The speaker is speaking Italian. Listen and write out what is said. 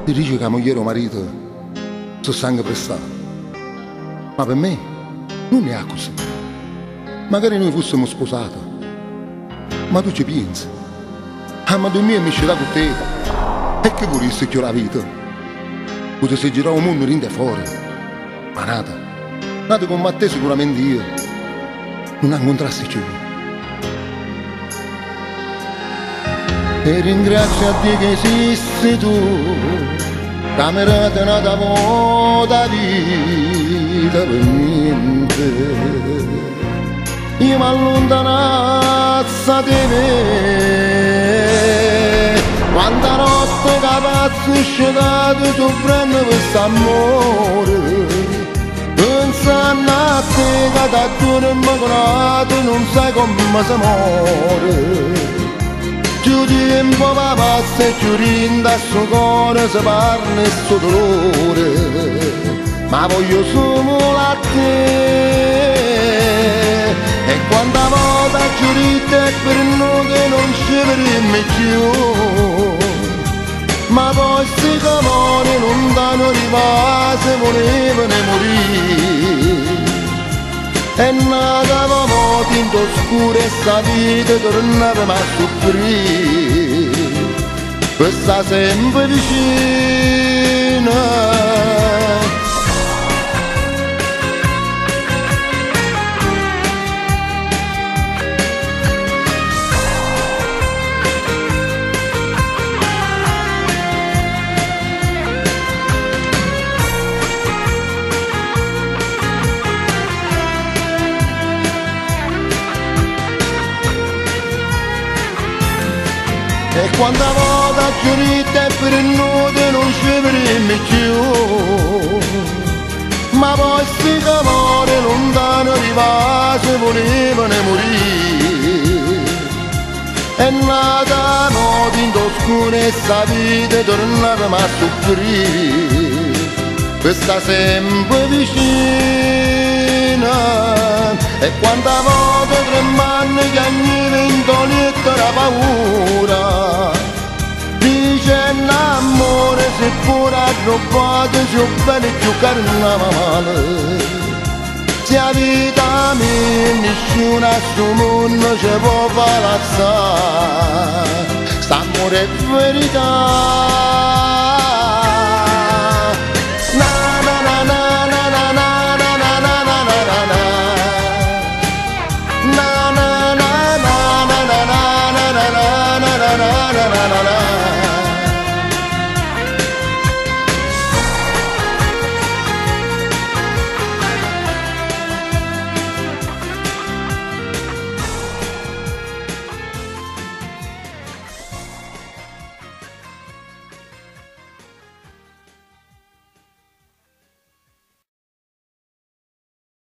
Ti dice che la moglie o marito sono sangue prestato, ma per me non è così. Magari noi fossimo sposati, ma tu ci pensi? Ah, ma tu mi ci da con te, e che vorresti che la vita? Potessi girare un mondo rinde fuori, ma nata con te sicuramente io non incontrassi più. E ringrazio a Dio che esisti tu, camerata nata vuota vita per niente. Io mi allontanassi da te, quanta notte capazzo scedato tu prendi quest'amore, pensando a te che da dormi conato non sai come si muore. Più tempo va passa e più rinda sto cuore si parla e sto dolore, ma voglio solo a te. E quanta volta giurite è per noi che non ci vedremo più, ma poi sti camori non danno ripase, volevano morire. E nadavamo tinto oscuro e sta vita tornavamo a soffrire, questa sempre vicina. E quanta volta giurite per noi che non ci vedremo più, ma poi sti camori lontano ripase volevano morire. E nata notte in oscura e sta vita tornavamo a soffrire, questa sempre vicina. E quanta volta tremando che ogni ventolietto la paura, dicendo amore se pure arrobbato più bene e più carnavale. Se la vita mia nessuno a sto mondo ci può palazzare, st'amore è verità.